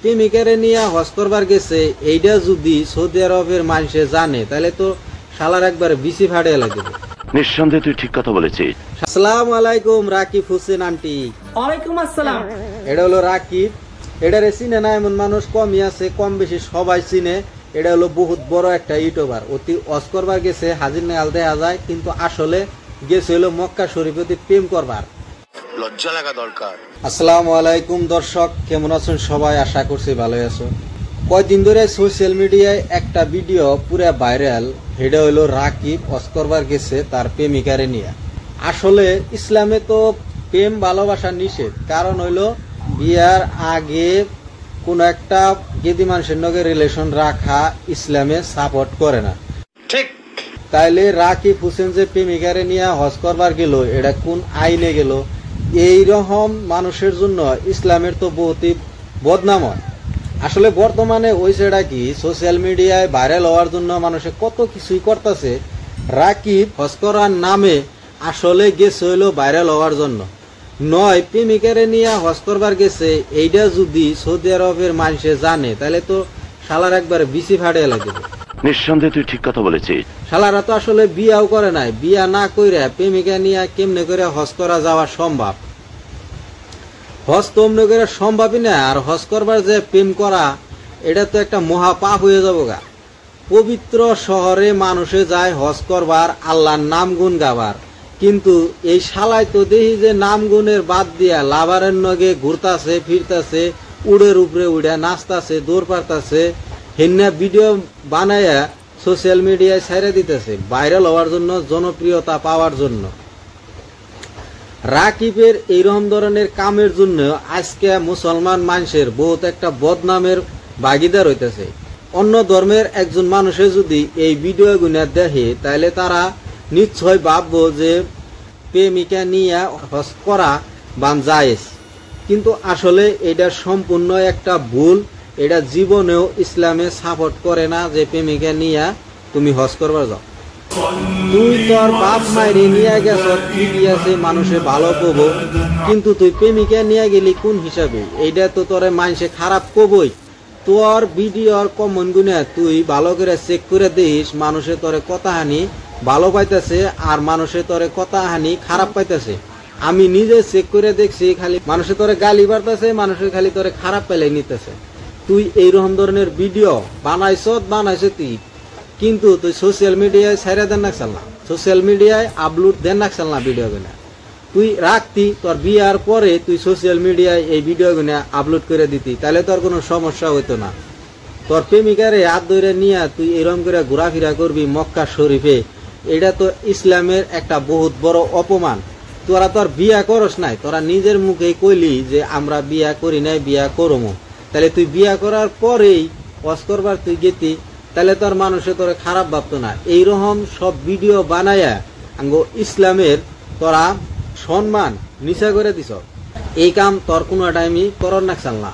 প্রেমিকারে নিয়ে হজ করবার গেছে, এইটা যদি সৌদি আরবের মানুষে জানে তাহলে তো শালার একবার বিসি ফাড়িয়ে লাগবে। নিঃসন্দেহে তুই ঠিক কথা বলেছিস। আসসালামু আলাইকুম রাকিব হোসেন আন্টি। ওয়ালাইকুম আসসালাম। এটা হলো রাকিব। এটারে চিনে না এমন মানুষ কমই আছে, কম বেশি সবাই চিনে। এটা হলো বহুত বড় একটা ইউটিউবার। অতি হজ করবার গেছে, হাজির নেয়াল দেখা যায়, কিন্তু আসলে গেছে হলো মক্কা শরীফে প্রেম করবার। লজ্জা লাগা দরকার। আসসালামু আলাইকুম দর্শক, কেমন আছেন সবাই? আশা করছি ভালোই আছো। কয়েকদিন ধরে সোশ্যাল মিডিয়ায় একটা ভিডিও পুরা ভাইরাল। এটা হলো রাকিব হজ করবার গেছে তার প্রেমিকারে নিয়ে। আসলে ইসলামে তো প্রেম ভালোবাসা নিষেধ, কারণ হইলো বিয়ার আগে কোন একটা গেদি মানুষের নগে রিলেশন রাখা ইসলামে সাপোর্ট করে না। ঠিক। তাইলে রাকিব হোসেন যে প্রেমিকারে নিয়ে হজ করবার গেল, এটা কোন আইনে গেল? এইরকম মানুষের জন্য ইসলামের তো বহুতই বদনাম হয়। আসলে বর্তমানে ওই সেটা কি সোশ্যাল মিডিয়ায় ভাইরাল হওয়ার জন্য মানুষে কত কিছুই করতেছে। রাকিব হজ করার নামে আসলে গেছে হইলো ভাইরাল হওয়ার জন্য নয়, প্রেমিকারে নিয়ে হজ করবার গেছে। এইটা যদি সৌদি আরবের মানুষে জানে তাহলে তো শালার একবার বিসি ফাড়িয়ে লাগবে। নিঃসন্দেহে তুই ঠিক কথা বলেছিস। শালারা তো আসলে বিয়াও করে নাই। বিয়া না কইরা প্রেমিকা নিয়ে কেমনে করে হজ করা যাওয়া সম্ভব? হজ তো অমনে করে সম্ভবই না। আর হজ করবার যে প্রেম করা, এটা তো একটা মহা পাপ হয়ে যাবো গা। পবিত্র শহরে মানুষে যায় হজ করবার, আল্লাহর নাম গুণ গাবার, কিন্তু এই শালায় তো দেখি যে নাম গুণের বাদ দিয়া লাভারের নগে ঘুরতাছে ফিরতাছে, উড়ের উপরে উড়ে নাচতাছে, দৌড় পারতাছে, হেন্না ভিডিও বানায়া সোশ্যাল মিডিয়ায় ছেড়ে দিতেছে ভাইরাল হওয়ার জন্য, জনপ্রিয়তা পাওয়ার জন্য। রাকিবের এইরকম ধরনের কামের জন্য আজকে মুসলমান মানুষের বহুত একটা বদনামের ভাগিদার হইতেছে। অন্য ধর্মের একজন মানুষে যদি এই ভিডিও গুনা দেখে তাহলে তারা নিশ্চয় ভাববো যে প্রেমিকা নিয়ে হজ করা বান জায়েজ, কিন্তু আসলে এটা সম্পূর্ণ একটা ভুল। এটা জীবনেও ইসলামে সাপোর্ট করে না যে প্রেমিকা নিয়ে তুমি হজ করবার যাও। তুই তোর বাপ মায়ের নিয়ে গেছ, ঠিকই আছে, মানুষে ভালো কব, কিন্তু তুই প্রেমিকা নিয়ে গেলি কোন হিসাবে? এইটা তো তোরে মানুষে খারাপ কবই। তোর ভিডিওর কমন গুণে তুই ভালো করে চেক করে দিস, মানুষে তোরে কথা হানি ভালো পাইতেছে আর মানুষে তোরে কথা হানি খারাপ পাইতেছে। আমি নিজে চেক করে দেখছি, খালি মানুষে তোরে গালি বাড়তেছে, মানুষের খালি তোরে খারাপ পেলে নিতেছে। তুই এইরকম ধরনের ভিডিও বানাইছ তুই, কিন্তু তুই সোশ্যাল মিডিয়ায় ছেড়ে দেন নাকছাল না, সোশ্যাল মিডিয়ায় আপলোড দেন নাকছাল না ভিডিও গুলা। তুই রাখতি তোর বিয়ার পরে তুই সোশ্যাল মিডিয়ায় এই ভিডিও গুলা আপলোড করে দিতি, তাহলে তোর কোনো সমস্যা হইতো না। তোর প্রেমিকারে হাত ধরে নিয়ে তুই এরকম করে ঘোরাফেরা করবি মক্কা শরীফে, এটা তো ইসলামের একটা বহুত বড় অপমান। তোরা তোর বিয়া করস নাই, তোরা নিজের মুখে কইলি যে আমরা বিয়া করি নাই, বিয়া করমু। তাহলে তুই বিয়া করার পরেই হজ করবার তুই গেতি, তাহলে তোর মানুষে তোরে খারাপ ভাবতো না। এইরকম সব ভিডিও বানায়া ইসলামের তোরা সম্মান নিচা করে দিছ। এই কাম তোর কোনো টাইমই করর নাকছাল না।